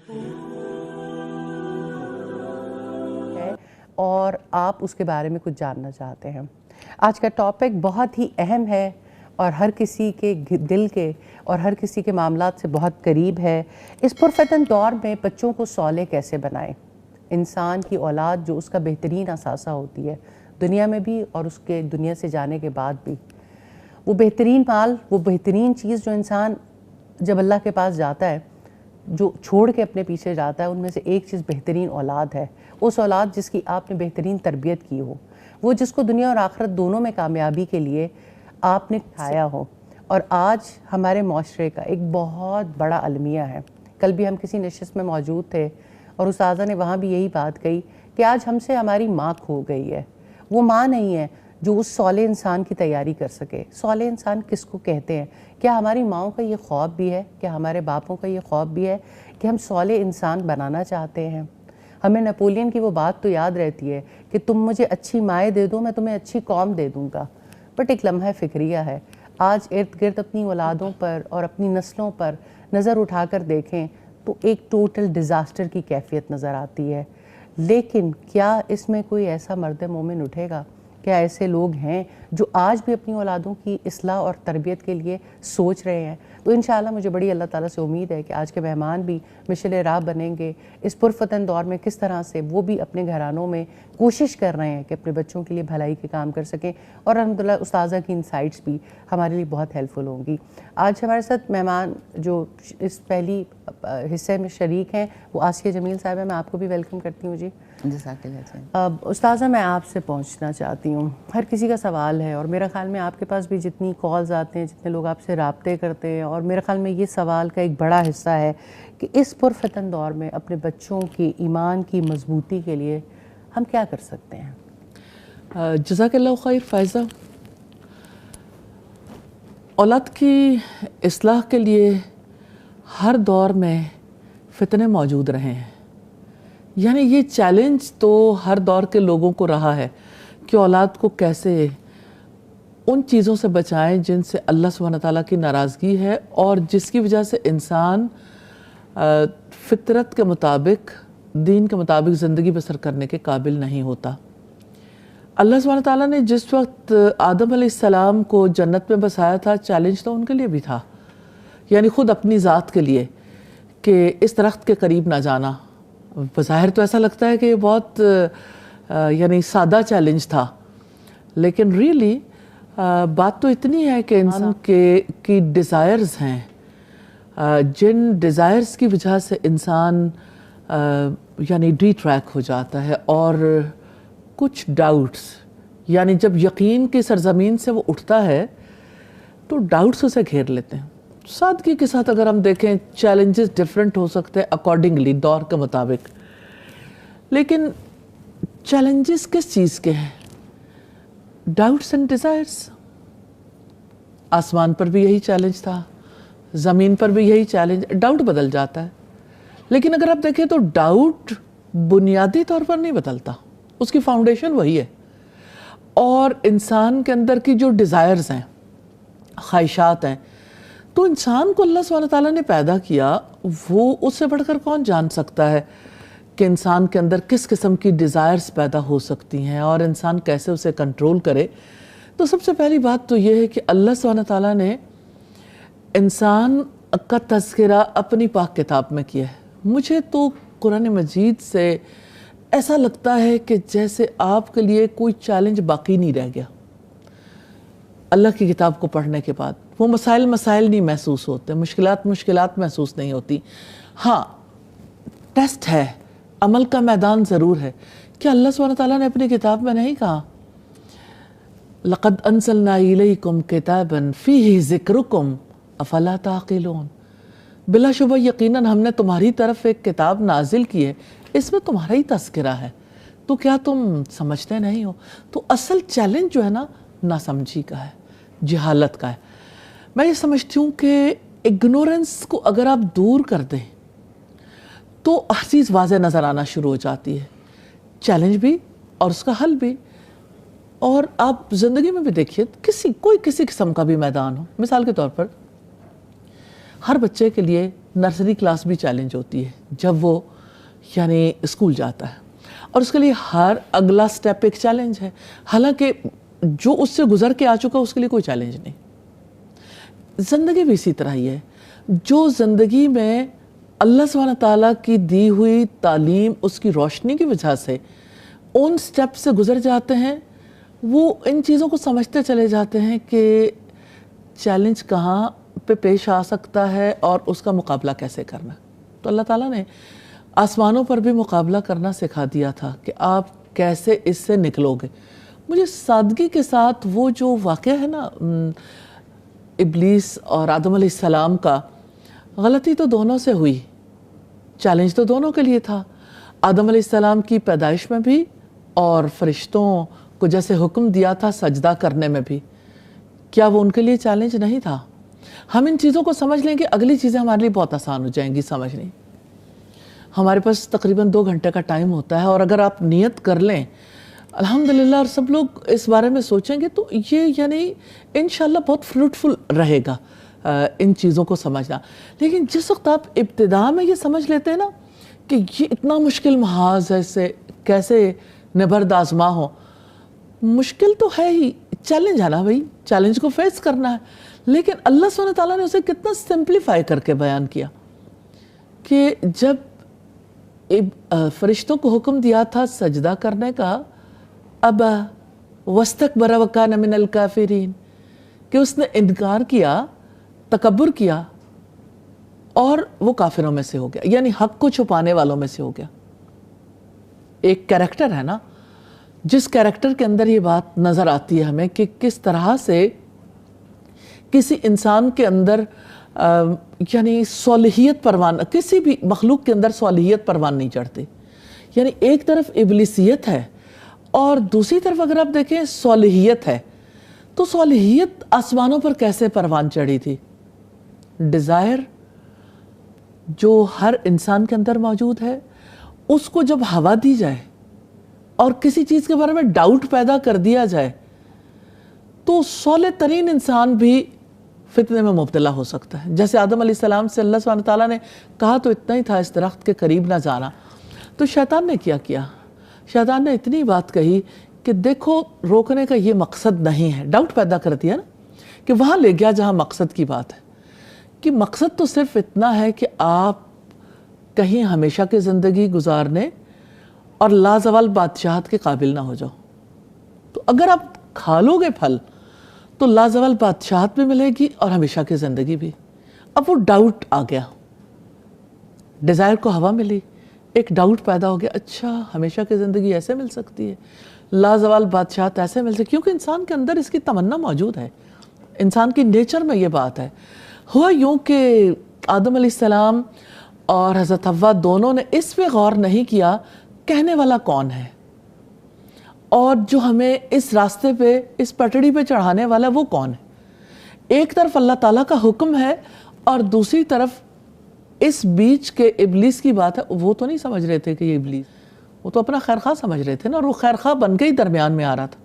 ہے اور آپ اس کے بارے میں کچھ جاننا چاہتے ہیں۔ آج کا ٹاپک بہت ہی اہم ہے اور ہر کسی کے دل کے اور ہر کسی کے معاملات سے بہت قریب ہے۔ اس پرفتن دور میں بچوں کو صالح کیسے بنائیں؟ انسان کی اولاد جو اس کا بہترین اثاثہ ہوتی ہے، دنیا میں بھی اور اس کے دنیا سے جانے کے بعد بھی۔ وہ بہترین مال، وہ بہترین چیز جو انسان جب اللہ کے پاس جاتا ہے، جو چھوڑ کے اپنے پیچھے جاتا ہے، ان میں سے ایک چیز بہترین اولاد ہے۔ اس اولاد جس کی آپ نے بہترین تربیت کی ہو، وہ جس کو دنیا اور آخرت دونوں میں کامیابی کے لیے آپ نے کھایا ہو۔ اور آج ہمارے معاشرے کا ایک بہت بڑا المیہ ہے۔ کل بھی ہم کسی نشست میں موجود تھے اور استاذہ نے وہاں بھی یہی بات کہی کہ آج ہم سے ہماری ماں کھو گئی ہے۔ وہ ماں نہیں ہے جو اس صالح انسان کی تیاری کر سکے۔ صالح انسان کس کو کہتے ہیں؟ کیا ہماری ماؤں کا یہ خواب بھی ہے؟ کیا ہمارے باپوں کا یہ خواب بھی ہے کہ ہم صالح انسان بنانا چاہتے ہیں؟ ہمیں نپولین کی وہ بات تو یاد رہتی ہے کہ تم مجھے اچھی مائیں دے دو، میں تمہیں اچھی قوم دے دوں گا، بٹ ایک لمحہ فکریہ ہے۔ آج ارد گرد اپنی اولادوں پر اور اپنی نسلوں پر نظر اٹھا کر دیکھیں تو ایک ٹوٹل ڈیزاسٹر کی کیفیت نظر آتی ہے۔ لیکن کیا اس میں کوئی ایسا مرد مومن اٹھے گا؟ کیا ایسے لوگ ہیں جو آج بھی اپنی اولادوں کی اصلاح اور تربیت کے لیے سوچ رہے ہیں؟ تو انشاءاللہ مجھے بڑی اللہ تعالیٰ سے امید ہے کہ آج کے مہمان بھی مشعل راہ بنیں گے۔ اس پرفتن دور میں کس طرح سے وہ بھی اپنے گھرانوں میں کوشش کر رہے ہیں کہ اپنے بچوں کے لیے بھلائی کے کام کر سکیں، اور الحمدللہ استاذہ کی انسائٹس بھی ہمارے لیے بہت ہیلپفل ہوں گی۔ آج ہمارے ساتھ مہمان جو اس پہلی حصے میں شریک ہیں وہ آسیہ جمیل صاحبہ، میں آپ کو بھی ویلکم کرتی ہوں جی۔ جزاک اللہ۔ استاذہ میں آپ سے پہنچنا چاہتی ہوں، ہر کسی کا سوال ہے اور میرا خیال میں آپ کے پاس بھی جتنی کالز آتے ہیں، جتنے لوگ آپ سے رابطے کرتے ہیں، اور میرا خیال میں یہ سوال کا ایک بڑا حصہ ہے کہ اس پرفتن دور میں اپنے بچوں کی ایمان کی مضبوطی کے لیے ہم کیا کر سکتے ہیں؟ جزاک اللہ خیر فائزہ۔ اولاد کی اصلاح کے لیے ہر دور میں فتنے موجود رہے ہیں، یعنی یہ چیلنج تو ہر دور کے لوگوں کو رہا ہے کہ اولاد کو کیسے ان چیزوں سے بچائیں جن سے اللہ سبحانہ تعالیٰ کی ناراضگی ہے اور جس کی وجہ سے انسان فطرت کے مطابق، دین کے مطابق زندگی بسر کرنے کے قابل نہیں ہوتا۔ اللہ سبحانہ تعالیٰ نے جس وقت آدم علیہ السلام کو جنت میں بسایا تھا، چیلنج تو ان کے لیے بھی تھا، یعنی خود اپنی ذات کے لیے کہ اس درخت کے قریب نہ جانا۔ بظاہر تو ایسا لگتا ہے کہ یہ بہت یعنی سادہ چیلنج تھا، لیکن ریئلی بات تو اتنی ہے کہ انسان کی ڈیزائرز ہیں، جن ڈیزائرز کی وجہ سے انسان یعنی ڈی ٹریک ہو جاتا ہے، اور کچھ ڈاؤٹس، یعنی جب یقین کی سرزمین سے وہ اٹھتا ہے تو ڈاؤٹس اسے گھیر لیتے ہیں۔ سادگی کے ساتھ اگر ہم دیکھیں، چیلنجز ڈیفرنٹ ہو سکتے ہیں اکارڈنگلی دور کے مطابق، لیکن چیلنجز کس چیز کے ہیں؟ Doubts and desires. آسمان پر بھی یہی چیلنج تھا، زمین پر بھی یہی چیلنج۔ ڈاؤٹ بدل جاتا ہے، لیکن اگر آپ دیکھیں تو ڈاؤٹ بنیادی طور پر نہیں بدلتا، اس کی فاؤنڈیشن وہی ہے۔ اور انسان کے اندر کی جو ڈیزائرز ہیں، خواہشات ہیں، تو انسان کو اللہ سبحانہ تعالیٰ نے پیدا کیا، وہ اس سے بڑھ کر کون جان سکتا ہے کہ انسان کے اندر کس قسم کی ڈیزائرز پیدا ہو سکتی ہیں اور انسان کیسے اسے کنٹرول کرے۔ تو سب سے پہلی بات تو یہ ہے کہ اللہ سبحانہ تعالیٰ نے انسان کا تذکرہ اپنی پاک کتاب میں کیا ہے۔ مجھے تو قرآن مجید سے ایسا لگتا ہے کہ جیسے آپ کے لیے کوئی چیلنج باقی نہیں رہ گیا اللہ کی کتاب کو پڑھنے کے بعد۔ وہ مسائل نہیں محسوس ہوتے، مشکلات محسوس نہیں ہوتی۔ ہاں، ٹیسٹ ہے، عمل کا میدان ضرور ہے۔ کہ اللہ سبحانہ تعالیٰ نے اپنی کتاب میں نہیں کہا لَقَدْ أَنزَلْنَا إِلَيْكُمْ كِتَابًا فِيهِ ذِكْرُكُمْ أَفَلَا تَعْقِلُونَ؟ بلا شبہ یقیناً ہم نے تمہاری طرف ایک کتاب نازل کی ہے، اس میں تمہارا ہی تذکرہ ہے، تو کیا تم سمجھتے نہیں ہو؟ تو اصل چیلنج جو ہے نا، ناسمجھی کا ہے، جہالت کا ہے۔ میں یہ سمجھتی ہوں کہ اگنورنس کو اگر آپ دور کر دیں تو ہر چیز واضح نظر آنا شروع ہو جاتی ہے، چیلنج بھی اور اس کا حل بھی۔ اور آپ زندگی میں بھی دیکھیے، کسی قسم کا بھی میدان ہو، مثال کے طور پر ہر بچے کے لیے نرسری کلاس بھی چیلنج ہوتی ہے جب وہ یعنی اسکول جاتا ہے، اور اس کے لیے ہر اگلا سٹیپ ایک چیلنج ہے، حالانکہ جو اس سے گزر کے آ چکا اس کے لیے کوئی چیلنج نہیں۔ زندگی بھی اسی طرح ہی ہے، جو زندگی میں اللہ سبحانہ تعالیٰ کی دی ہوئی تعلیم، اس کی روشنی کی وجہ سے ان سٹیپ سے گزر جاتے ہیں، وہ ان چیزوں کو سمجھتے چلے جاتے ہیں کہ چیلنج کہاں پہ پیش آ سکتا ہے اور اس کا مقابلہ کیسے کرنا۔ تو اللہ تعالیٰ نے آسمانوں پر بھی مقابلہ کرنا سکھا دیا تھا کہ آپ کیسے اس سے نکلو گے۔ مجھے سادگی کے ساتھ وہ جو واقعہ ہے نا ابلیس اور آدم علیہ السلام کا، غلطی تو دونوں سے ہوئی، چیلنج تو دونوں کے لیے تھا، آدم علیہ السلام کی پیدائش میں بھی اور فرشتوں کو جیسے حکم دیا تھا سجدہ کرنے میں بھی۔ کیا وہ ان کے لیے چیلنج نہیں تھا؟ ہم ان چیزوں کو سمجھ لیں گے، اگلی چیزیں ہمارے لیے بہت آسان ہو جائیں گی سمجھنی۔ ہمارے پاس تقریباً 2 گھنٹے کا ٹائم ہوتا ہے، اور اگر آپ نیت کر لیں الحمدللہ اور سب لوگ اس بارے میں سوچیں گے تو یہ یعنی انشاءاللہ بہت فروٹفل رہے گا ان چیزوں کو سمجھنا۔ لیکن جس وقت آپ ابتدا میں یہ سمجھ لیتے ہیں نا کہ یہ اتنا مشکل محاذ ہے، اس سے کیسے نبرد آزما ہو، مشکل تو ہے ہی، چیلنج ہے نا بھائی، چیلنج کو فیس کرنا ہے۔ لیکن اللہ سبحانہ تعالیٰ نے اسے کتنا سمپلیفائی کر کے بیان کیا کہ جب فرشتوں کو حکم دیا تھا سجدہ کرنے کا، ابا واستکبر وکان من الکافرین، کہ اس نے انکار کیا، تکبر کیا اور وہ کافروں میں سے ہو گیا، یعنی حق کو چھپانے والوں میں سے ہو گیا۔ ایک کیریکٹر ہے نا، جس کیریکٹر کے اندر یہ بات نظر آتی ہے ہمیں کہ کس طرح سے کسی انسان کے اندر یعنی صالحیت پروان، کسی بھی مخلوق کے اندر صالحیت پروان نہیں چڑھتی۔ یعنی ایک طرف ابلیسیت ہے اور دوسری طرف اگر آپ دیکھیں صالحیت ہے، تو صالحیت آسمانوں پر کیسے پروان چڑھی تھی؟ ڈیزائر جو ہر انسان کے اندر موجود ہے، اس کو جب ہوا دی جائے اور کسی چیز کے بارے میں ڈاؤٹ پیدا کر دیا جائے تو صالح ترین انسان بھی فتنے میں مبتلا ہو سکتا ہے۔ جیسے آدم علیہ السلام سے اللہ سبحانہ تعالیٰ نے کہا تو اتنا ہی تھا، اس درخت کے قریب نہ جانا، تو شیطان نے کیا کیا؟ شیطان نے اتنی بات کہی کہ دیکھو روکنے کا یہ مقصد نہیں ہے، ڈاؤٹ پیدا کر دیا نا، کہ وہاں لے گیا جہاں مقصد کی بات ہے، کہ مقصد تو صرف اتنا ہے کہ آپ کہیں ہمیشہ کی زندگی گزارنے اور لازوال بادشاہت کے قابل نہ ہو جاؤ۔ تو اگر آپ کھا لو گے پھل تو لازوال بادشاہت بھی ملے گی اور ہمیشہ کی زندگی بھی۔ اب وہ ڈاؤٹ آ گیا، ڈیزائر کو ہوا ملی، ایک ڈاؤٹ پیدا ہو گیا، اچھا ہمیشہ کی زندگی ایسے مل سکتی ہے، لازوال بادشاہت ایسے مل سکتی، کیونکہ انسان کے اندر اس کی تمنا موجود ہے، انسان کی نیچر میں یہ بات ہے۔ ہوا یوں کہ آدم علیہ السلام اور حضرت حوا دونوں نے اس پہ غور نہیں کیا کہنے والا کون ہے، اور جو ہمیں اس راستے پہ، اس پٹڑی پہ چڑھانے والا وہ کون ہے۔ ایک طرف اللہ تعالیٰ کا حکم ہے اور دوسری طرف اس بیچ کے ابلیس کی بات ہے۔ وہ تو نہیں سمجھ رہے تھے کہ یہ ابلیس، وہ تو اپنا خیرخواہ سمجھ رہے تھے نا، اور وہ خیرخواہ بن کے ہی درمیان میں آ رہا تھا۔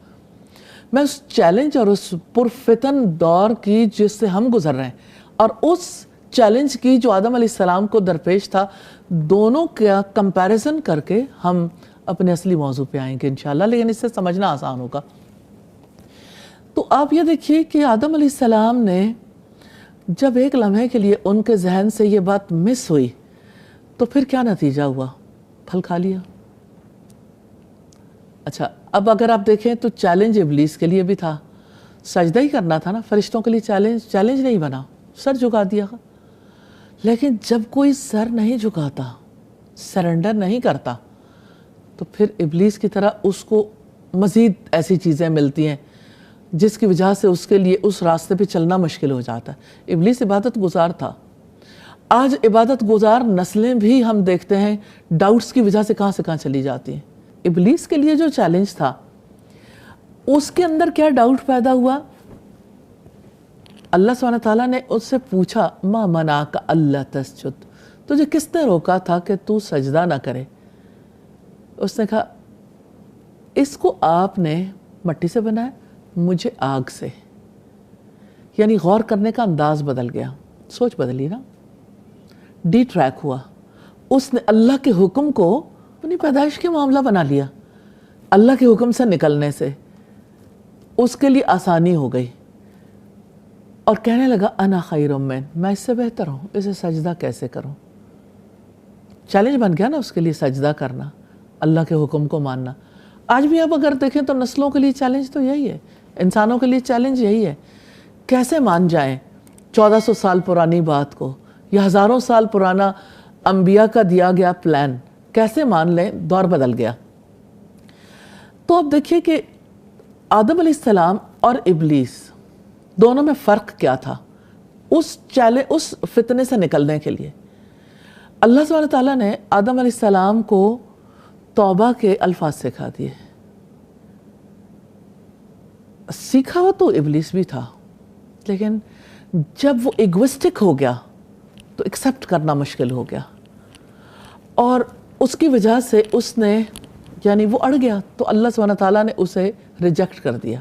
میں اس چیلنج اور اس پرفتن دور کی جس سے ہم گزر رہے ہیں اور اس چیلنج کی جو آدم علیہ السلام کو درپیش تھا، دونوں کا کمپیریزن کر کے ہم اپنے اصلی موضوع پہ آئیں گے انشاءاللہ، لیکن اس سے سمجھنا آسان ہوگا۔ تو آپ یہ دیکھیے کہ آدم علیہ السلام نے جب ایک لمحے کے لیے ان کے ذہن سے یہ بات مس ہوئی تو پھر کیا نتیجہ ہوا؟ پھل کھا لیا۔ اچھا اب اگر آپ دیکھیں تو چیلنج ابلیس کے لیے بھی تھا، سجدہ ہی کرنا تھا نا، فرشتوں کے لیے چیلنج نہیں بنا، سر جھکا دیا۔ لیکن جب کوئی سر نہیں جھکاتا، سرنڈر نہیں کرتا، تو پھر ابلیس کی طرح اس کو مزید ایسی چیزیں ملتی ہیں جس کی وجہ سے اس کے لیے اس راستے پہ چلنا مشکل ہو جاتا ہے۔ ابلیس عبادت گزار تھا۔ آج عبادت گزار نسلیں بھی ہم دیکھتے ہیں ڈاؤٹس کی وجہ سے کہاں چلی جاتی ہیں۔ ابلیس کے لیے جو چیلنج تھا، اس کے اندر کیا ڈاؤٹ پیدا ہوا؟ اللہ سبحانہ تعالیٰ نے اس سے پوچھا ما منعک اللہ تسجد، تجھے کس نے روکا تھا کہ تو سجدہ نہ کرے؟ اس نے کہا اس کو آپ نے مٹی سے بنایا، مجھے آگ سے۔ یعنی غور کرنے کا انداز بدل گیا، سوچ بدلی نا۔ ڈی ٹریک ہوا. اس نے اللہ کے حکم کو اپنی پیدائش کے معاملہ بنا لیا. اللہ کے حکم سے نکلنے سے اس کے لیے آسانی ہو گئی اور کہنے لگا انا خیر من، میں اس سے بہتر ہوں، اسے سجدہ کیسے کروں. چیلنج بن گیا نا اس کے لیے سجدہ کرنا، اللہ کے حکم کو ماننا. آج بھی آپ اگر دیکھیں تو نسلوں کے لیے چیلنج تو یہی ہے، انسانوں کے لیے چیلنج یہی ہے. کیسے مان جائیں 1400 سال پرانی بات کو، یا ہزاروں سال پرانا انبیاء کا دیا گیا پلان کیسے مان لیں؟ دور بدل گیا. تو اب دیکھیے کہ آدم علیہ السلام اور ابلیس دونوں میں فرق کیا تھا اس فتنے سے نکلنے کے لیے. اللہ سبحانہ تعالیٰ نے آدم علیہ السلام کو توبہ کے الفاظ سکھا دیے. سیکھا ہوا تو ابلیس بھی تھا، لیکن جب وہ ایگوسٹک ہو گیا تو ایکسیپٹ کرنا مشکل ہو گیا، اور اس کی وجہ سے اس نے یعنی وہ اڑ گیا تو اللہ سبحانہ تعالیٰ نے اسے ریجیکٹ کر دیا.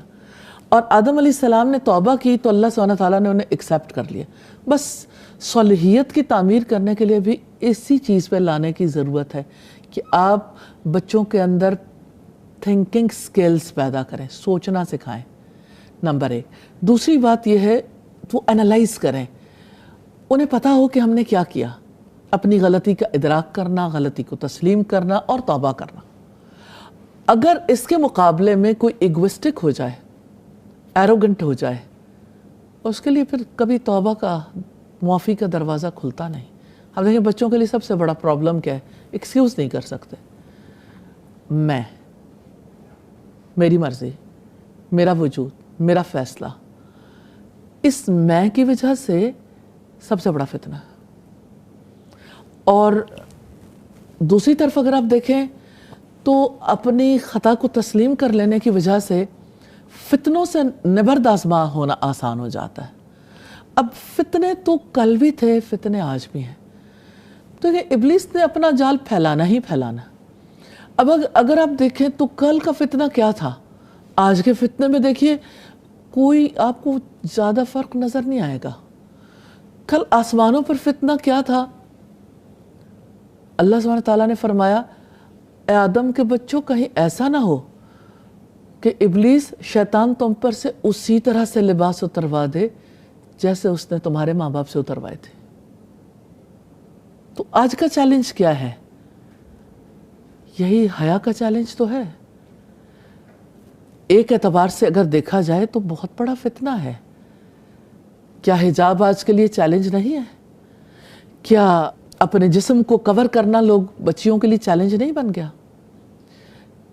اور آدم علیہ السلام نے توبہ کی تو اللہ سبحانہ تعالیٰ نے انہیں ایکسیپٹ کر لیا. بس صالحیت کی تعمیر کرنے کے لیے بھی اسی چیز پہ لانے کی ضرورت ہے کہ آپ بچوں کے اندر تھنکنگ سکلز پیدا کریں، سوچنا سکھائیں، نمبر 1. دوسری بات یہ ہے وہ انالائز کریں، انہیں پتہ ہو کہ ہم نے کیا کیا، اپنی غلطی کا ادراک کرنا، غلطی کو تسلیم کرنا اور توبہ کرنا. اگر اس کے مقابلے میں کوئی ایگوسٹک ہو جائے، ایروگنٹ ہو جائے، اس کے لیے پھر کبھی توبہ کا معافی کا دروازہ کھلتا نہیں. اب دیکھیں بچوں کے لیے سب سے بڑا پرابلم کیا ہے؟ ایکسکیوز نہیں کر سکتے. میری مرضی، میرا وجود، میرا فیصلہ، اس میں کی وجہ سے سب سے بڑا فتنہ ہے. اور دوسری طرف اگر آپ دیکھیں تو اپنی خطا کو تسلیم کر لینے کی وجہ سے فتنوں سے نبرد آزما ہونا آسان ہو جاتا ہے. اب فتنے تو کل بھی تھے، فتنے آج بھی ہیں. تو ابلیس نے اپنا جال پھیلانا ہی پھیلانا. اب اگر آپ دیکھیں تو کل کا فتنہ کیا تھا، آج کے فتنے میں دیکھیے کوئی آپ کو زیادہ فرق نظر نہیں آئے گا. کل آسمانوں پر فتنہ کیا تھا؟ اللہ سبحانہ تعالیٰ نے فرمایا اے آدم کے بچوں، کہیں ایسا نہ ہو کہ ابلیس شیطان تم پر سے اسی طرح سے لباس اتروا دے جیسے اس نے تمہارے ماں باپ سے اتروائے تھے. تو آج کا چیلنج کیا ہے؟ یہی حیا کا چیلنج تو ہے. ایک اعتبار سے اگر دیکھا جائے تو بہت بڑا فتنہ ہے. کیا حجاب آج کے لیے چیلنج نہیں ہے؟ کیا اپنے جسم کو کور کرنا لوگ بچیوں کے لیے چیلنج نہیں بن گیا؟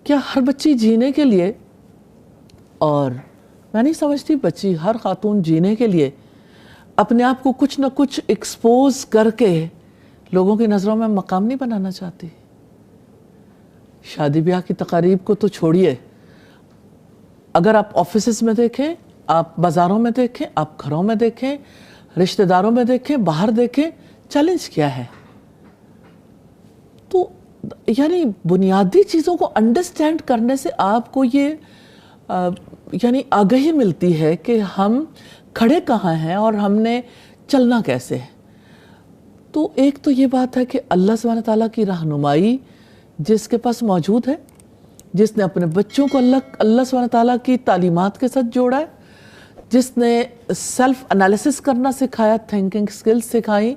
کیا ہر بچی جینے کے لیے، اور میں نہیں سمجھتی بچی، ہر خاتون جینے کے لیے اپنے آپ کو کچھ نہ کچھ ایکسپوز کر کے لوگوں کی نظروں میں مقام نہیں بنانا چاہتی؟ شادی بیاہ کی تقاریب کو تو چھوڑیے، اگر آپ آفیسز میں دیکھیں، آپ بازاروں میں دیکھیں، آپ گھروں میں دیکھیں، رشتہ داروں میں دیکھیں، باہر دیکھیں، چیلنج کیا ہے؟ تو یعنی بنیادی چیزوں کو انڈرسٹینڈ کرنے سے آپ کو یہ یعنی آگہی ملتی ہے کہ ہم کھڑے کہاں ہیں اور ہم نے چلنا کیسے ہے. تو ایک تو یہ بات ہے کہ اللہ سبحانہ تعالیٰ کی رہنمائی جس کے پاس موجود ہے، جس نے اپنے بچوں کو اللہ سبحانہ تعالیٰ کی تعلیمات کے ساتھ جوڑا ہے، جس نے سیلف انالیسس کرنا سکھایا، تھنکنگ سکلز سکھائی،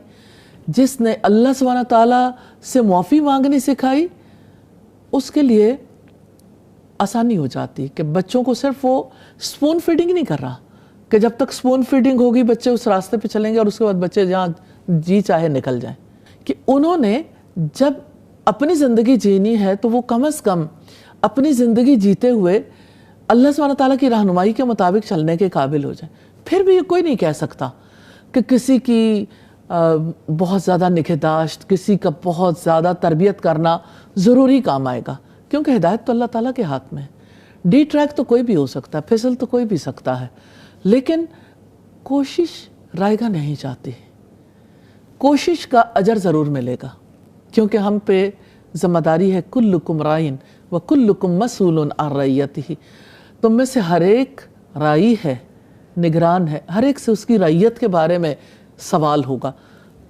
جس نے اللہ سبحانہ تعالیٰ سے معافی مانگنی سکھائی، اس کے لیے آسانی ہو جاتی کہ بچوں کو صرف وہ سپون فیڈنگ نہیں کر رہا کہ جب تک سپون فیڈنگ ہوگی بچے اس راستے پہ چلیں گے اور اس کے بعد بچے جہاں جی چاہے نکل جائیں. کہ انہوں نے جب اپنی زندگی جینی ہے تو وہ کم از کم اپنی زندگی جیتے ہوئے اللہ سبحانہ تعالیٰ کی رہنمائی کے مطابق چلنے کے قابل ہو جائیں. پھر بھی کوئی نہیں کہہ سکتا کہ کسی کی بہت زیادہ نگہداشت، کسی کا بہت زیادہ تربیت کرنا ضروری کام آئے گا، کیونکہ ہدایت تو اللہ تعالیٰ کے ہاتھ میں ہے. ڈی ٹریک تو کوئی بھی ہو سکتا ہے، پھسل تو کوئی بھی سکتا ہے، لیکن کوشش رائے گا نہیں جاتی. کوشش کا اجر ضرور ملے گا، کیونکہ ہم پہ ذمہ داری ہے کلکم رائن وکلکم مسئول عن رعیتہ. تم میں سے ہر ایک رائی ہے، نگران ہے، ہر ایک سے اس کی رعیت کے بارے میں سوال ہوگا.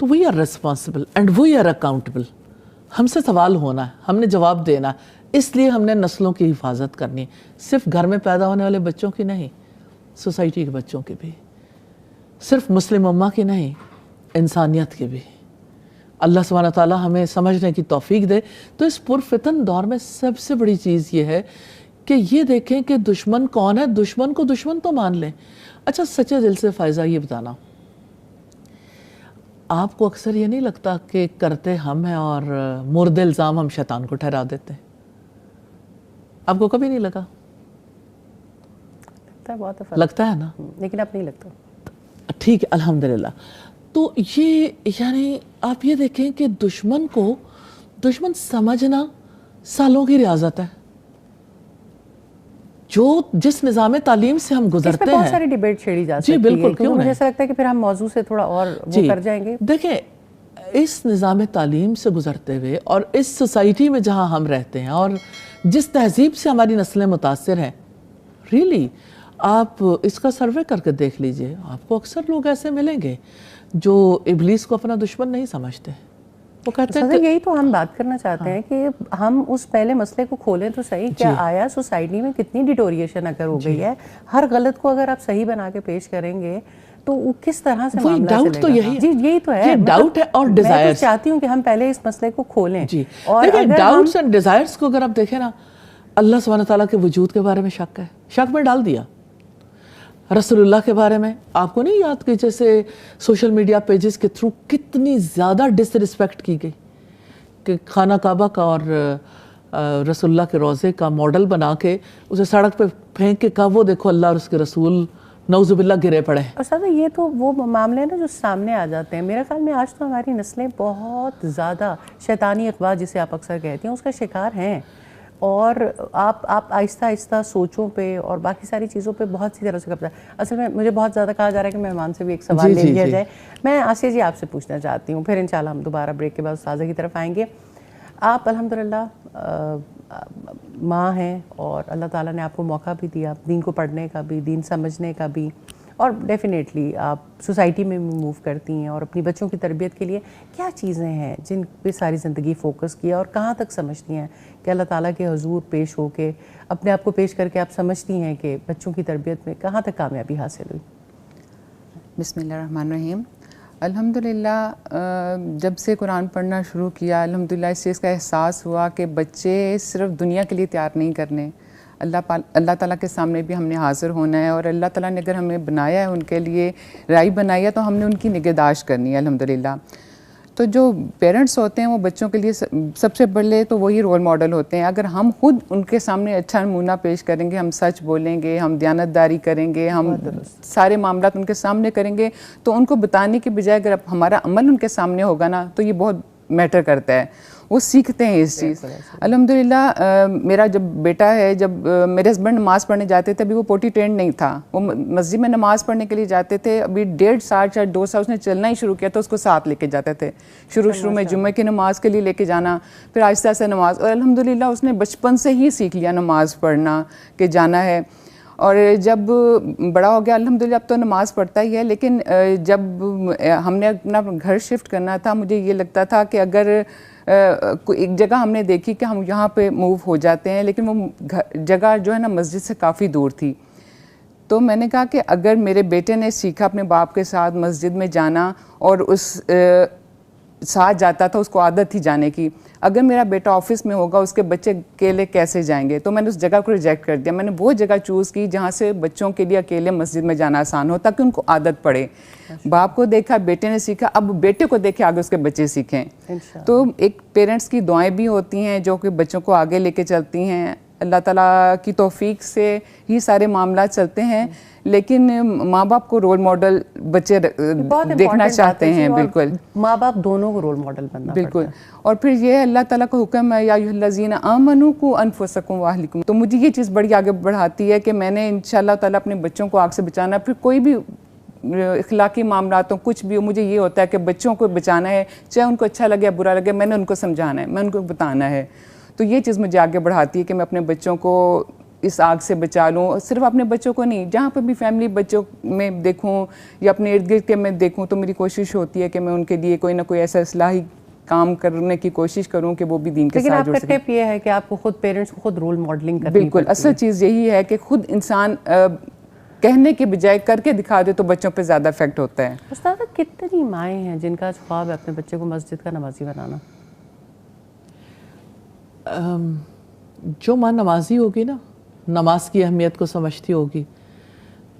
تو we are responsible and we are accountable. ہم سے سوال ہونا ہے, ہم نے جواب دینا ہے. اس لیے ہم نے نسلوں کی حفاظت کرنی ہے, صرف گھر میں پیدا ہونے والے بچوں کی نہیں, سوسائٹی کے بچوں کی بھی, صرف مسلم امہ کی نہیں, انسانیت کی بھی. اللہ سبحانہ تعالیٰ ہمیں سمجھنے کی توفیق دے. تو اس پرفتن دور میں سب سے بڑی چیز یہ ہے کہ یہ دیکھیں کہ دشمن کون ہے. دشمن کو دشمن تو مان لیں. اچھا سچے دل سے فائزہ یہ بتانا, آپ کو اکثر یہ نہیں لگتا کہ کرتے ہم ہیں اور مرد الزام ہم شیطان کو ٹھہرا دیتے ہیں؟ آپ کو کبھی نہیں لگا؟ لگتا ہے نا, لیکن اب نہیں لگتا. ٹھیک ہے الحمدللہ. تو یہ یعنی آپ یہ دیکھیں کہ دشمن کو دشمن سمجھنا سالوں کی ریاضت ہے. جو جس نظام تعلیم سے ہم گزرتے ہیں, بہت ساری ڈیبیٹ چھیڑی جا سکتی ہے. جی بالکل, کیوں مجھے ایسا لگتا ہے کہ پھر ہم موضوع سے تھوڑا اور وہ کر جائیں گے. دیکھیں اس نظام تعلیم سے گزرتے ہوئے اور اس سوسائٹی میں جہاں ہم رہتے ہیں اور جس تہذیب سے ہماری نسلیں متاثر ہیں, ریلی آپ اس کا سروے کر کے دیکھ لیجئے, آپ کو اکثر لوگ ایسے ملیں گے جو ابلیس کو اپنا دشمن نہیں سمجھتے. وہ کہتے ہیں یہی تو ہم بات کرنا چاہتے ہیں کہ ہم اس پہلے مسئلے کو کھولیں تو صحیح. کیا آیا سوسائٹی میں کتنی ڈیٹوریشن اگر ہو گئی ہے, ہر غلط کو اگر آپ صحیح بنا کے پیش کریں گے تو وہ کس طرح سے معاملہ چلے گا. تو یہی جی یہی تو ہے, یہ ڈاؤٹ ہے اور ڈیزائرز. میں تو چاہتی ہوں کہ ہم پہلے اس مسئلے کو کھولیں. جی دیکھیں ڈاؤٹس اینڈ ڈیزائرز کو اگر آپ دیکھیں نا, اللہ سبحانہ تعالیٰ کے وجود کے بارے میں شک ہے, شک میں ڈال دیا. رسول اللہ کے بارے میں آپ کو نہیں یاد کہ جیسے سوشل میڈیا پیجز کے تھرو کتنی زیادہ ڈس رسپیکٹ کی گئی کہ خانہ کعبہ کا اور رسول اللہ کے روضے کا ماڈل بنا کے اسے سڑک پہ پھینک کے کہا وہ دیکھو اللہ اور اس کے رسول نعوذ باللہ گرے پڑے. استاد یہ تو وہ معاملے ہیں نا جو سامنے آ جاتے ہیں. میرے خیال میں آج تو ہماری نسلیں بہت زیادہ شیطانی اغوا جسے آپ اکثر کہتی ہیں اس کا شکار ہیں, اور آپ آہستہ آہستہ سوچوں پہ اور باقی ساری چیزوں پہ بہت سی طرح سے کرتے ہیں. اصل میں مجھے بہت زیادہ کہا جا رہا ہے کہ مہمان سے بھی ایک سوال لے لیا جائے. میں آسیہ جی آپ سے پوچھنا چاہتی ہوں, پھر انشاءاللہ ہم دوبارہ بریک کے بعد استاذہ کی طرف آئیں گے. آپ الحمدللہ ماں ہیں اور اللہ تعالیٰ نے آپ کو موقع بھی دیا دین کو پڑھنے کا بھی, دین سمجھنے کا بھی, اور ڈیفینیٹلی آپ سوسائٹی میں موو کرتی ہیں اور اپنی بچوں کی تربیت کے لیے کیا چیزیں ہیں جن پہ ساری زندگی فوکس کیا اور کہاں تک سمجھتی ہیں کہ اللہ تعالیٰ کے حضور پیش ہو کے اپنے آپ کو پیش کر کے آپ سمجھتی ہیں کہ بچوں کی تربیت میں کہاں تک کامیابی حاصل ہوئی؟ بسم اللہ الرحمن الرحیم. الحمدللہ جب سے قرآن پڑھنا شروع کیا الحمدللہ اس چیز کا احساس ہوا کہ بچے صرف دنیا کے لیے تیار نہیں کرنے, اللہ تعالیٰ کے سامنے بھی ہم نے حاضر ہونا ہے, اور اللہ تعالیٰ نے اگر ہمیں بنایا ہے ان کے لیے رائی بنایا تو ہم نے ان کی نگہداشت کرنی ہے الحمدللہ. تو جو پیرنٹس ہوتے ہیں وہ بچوں کے لیے سب سے بڑے تو وہی رول ماڈل ہوتے ہیں. اگر ہم خود ان کے سامنے اچھا نمونہ پیش کریں گے, ہم سچ بولیں گے, ہم دیانتداری کریں گے, ہم سارے معاملات ان کے سامنے کریں گے, تو ان کو بتانے کے بجائے اگر ہمارا عمل ان کے سامنے ہوگا نا تو یہ بہت میٹر کرتا ہے, وہ سیکھتے ہیں اس چیز. الحمدللہ میرا جب بیٹا ہے, جب میرے ہسبینڈ نماز پڑھنے جاتے تھے, ابھی وہ پوٹی ٹرینڈ نہیں تھا, وہ مسجد میں نماز پڑھنے کے لیے جاتے تھے, ابھی 1.5 سال یا 2 سال اس نے چلنا ہی شروع کیا تو اس کو ساتھ لے کے جاتے تھے. شروع میں جمعہ کی نماز کے لیے لے کے جانا, پھر آہستہ آہستہ نماز, اور الحمدللہ اس نے بچپن سے ہی سیکھ لیا نماز پڑھنا کہ جانا ہے. اور جب بڑا ہو گیا الحمدللہ اب تو نماز پڑھتا ہی ہے, لیکن جب ہم نے اپنا گھر شفٹ کرنا تھا مجھے یہ لگتا تھا کہ اگر ایک جگہ ہم نے دیکھی کہ ہم یہاں پہ موو ہو جاتے ہیں, لیکن وہ جگہ جو ہے نا مسجد سے کافی دور تھی. تو میں نے کہا کہ اگر میرے بیٹے نے سیکھا اپنے باپ کے ساتھ مسجد میں جانا اور اس ساتھ جاتا تھا, اس کو عادت تھی جانے کی, اگر میرا بیٹا آفس میں ہوگا اس کے بچے اکیلے کیسے جائیں گے؟ تو میں نے اس جگہ کو ریجیکٹ کر دیا. میں نے وہ جگہ چوز کی جہاں سے بچوں کے لیے اکیلے مسجد میں جانا آسان ہو تاکہ ان کو عادت پڑے. باپ کو دیکھا, بیٹے نے سیکھا, اب بیٹے کو دیکھے آگے اس کے بچے سیکھیں. تو ایک پیرنٹس کی دعائیں بھی ہوتی ہیں جو کہ بچوں کو آگے لے کے چلتی ہیں. اللہ تعالیٰ کی توفیق سے ہی سارے معاملات چلتے ہیں, لیکن ماں باپ کو رول ماڈل بچے دیکھنا چاہتے ہیں. بالکل ماں باپ دونوں کو رول ماڈل بننا بالکل. اور پھر یہ اللہ تعالیٰ کا حکم ہے یا ایھا الذین آمنوا قوا انفسکم واہلکم, تو مجھے یہ چیز بڑی آگے بڑھاتی ہے کہ میں نے انشاءاللہ تعالیٰ اپنے بچوں کو آگ سے بچانا. پھر کوئی بھی اخلاقی معاملات ہوں کچھ بھی ہو, مجھے یہ ہوتا ہے کہ بچوں کو بچانا ہے, چاہے ان کو اچھا لگے یا برا لگے, میں نے ان کو سمجھانا ہے, میں ان کو بتانا ہے. تو یہ چیز مجھے آگے بڑھاتی ہے کہ میں اپنے بچوں کو اس آگ سے بچا لوں. صرف اپنے بچوں کو نہیں, جہاں پہ بھی فیملی بچوں میں دیکھوں یا اپنے ارد گرد کے میں دیکھوں تو میری کوشش ہوتی ہے کہ میں ان کے لیے کوئی نہ کوئی ایسا اصلاحی کام کرنے کی کوشش کروں کہ وہ بھی دین کے ساتھ جڑ سکیں. لیکن آپ کا ٹپ یہ ہے کہ آپ کو خود پیرنٹس کو خود رول ماڈلنگ کرنی پڑتی ہے. بالکل, اصل چیز یہی ہے کہ خود انسان کہنے کے بجائے کر کے دکھا دے تو بچوں پہ زیادہ افیکٹ ہوتا ہے. استاد کتنی مائیں ہیں جن کا خواب ہے اپنے بچے کو مسجد کا نمازی بنانا؟ جو ماں نمازی ہوگی نا, نماز کی اہمیت کو سمجھتی ہوگی,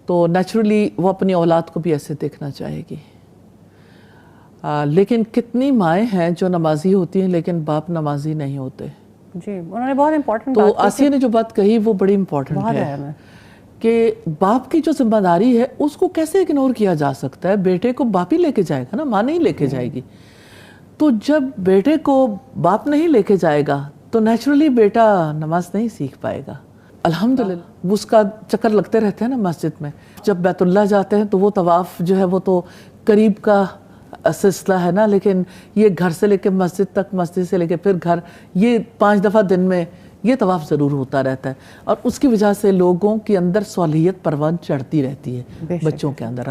تو نیچرلی وہ اپنی اولاد کو بھی ایسے دیکھنا چاہے گی. لیکن کتنی مائیں ہیں جو نمازی ہوتی ہیں لیکن باپ نمازی نہیں ہوتے. جی, انہوں نے بہت امپورٹنٹ تو آسیہ نے جو بات کہی وہ بڑی امپورٹنٹ ہے کہ باپ کی جو ذمہ داری ہے اس کو کیسے اگنور کیا جا سکتا ہے. بیٹے کو باپ ہی لے کے جائے گا نا, ماں نہیں لے کے جائے گی. تو جب بیٹے کو باپ نہیں لے کے جائے گا تو نیچرلی بیٹا نماز نہیں سیکھ پائے گا. الحمدللہ اس کا چکر لگتے رہتے ہیں نا مسجد میں. جب بیت اللہ جاتے ہیں تو وہ طواف جو ہے وہ تو قریب کا سلسلہ ہے نا, لیکن یہ گھر سے لے کے مسجد تک, مسجد سے لے کے پھر گھر, یہ 5 دفعہ دن میں یہ طواف ضرور ہوتا رہتا ہے. اور اس کی وجہ سے لوگوں کے اندر صالحیت پروان چڑھتی رہتی ہے بچوں کے اندر.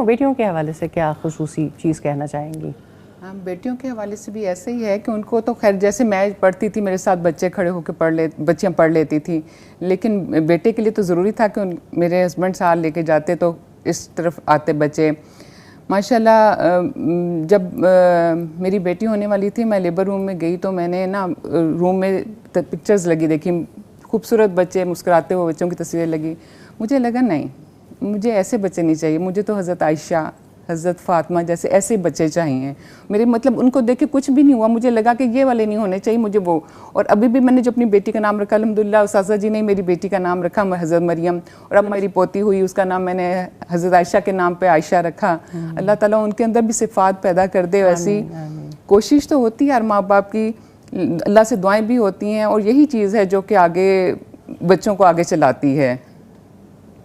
بیٹیوں کے حوالے سے کیا خصوصی چیز کہنا چاہیں گی؟ ہاں, بیٹیوں کے حوالے سے بھی ایسے ہی ہے کہ ان کو تو خیر جیسے میں پڑھتی تھی میرے ساتھ بچے کھڑے ہو کے بچیاں پڑھ لیتی تھیں, لیکن بیٹے کے لیے تو ضروری تھا کہ میرے ہسبینڈ ساتھ لے کے جاتے تو اس طرف آتے بچے. ماشاءاللہ جب میری بیٹی ہونے والی تھی میں لیبر روم میں گئی تو میں نے نا روم میں پکچرز لگی دیکھی, خوبصورت بچے, مسکراتے ہوئے بچوں کی تصویریں لگی. مجھے لگا نہیں, مجھے ایسے بچے نہیں چاہیے, مجھے تو حضرت عائشہ, حضرت فاطمہ جیسے ایسے بچے چاہیے. میرے مطلب ان کو دیکھ کے کچھ بھی نہیں ہوا, مجھے لگا کہ یہ والے نہیں ہونے چاہیے مجھے وہ. اور ابھی بھی میں نے جو اپنی بیٹی کا نام رکھا الحمدللہ اساتذہ جی نے میری بیٹی کا نام رکھا حضرت مریم, اور اب میری پوتی ہوئی اس کا نام میں نے حضرت عائشہ کے نام پہ عائشہ رکھا. اللہ تعالیٰ ان کے اندر بھی صفات پیدا کر دے. ویسی کوشش تو ہوتی ہے ہر ماں باپ کی, اللہ سے دعائیں بھی ہوتی ہیں, اور یہی چیز ہے جو کہ آگے بچوں کو آگے چلاتی ہے.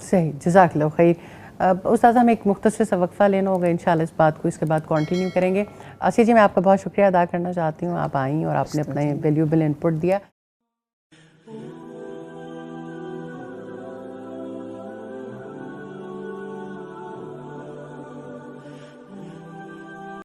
صحیح, جزاک اللہ خیر. استاذ ہمیں ایک مختصر سا وقفہ لینا ہوگا, انشاءاللہ اس بات کو اس کے بعد کنٹینیو کریں گے. آسیہ جی, میں آپ کا بہت شکریہ ادا کرنا چاہتی ہوں, آپ آئیں اور آپ نے اپنا ویلیوبل انپٹ دیا.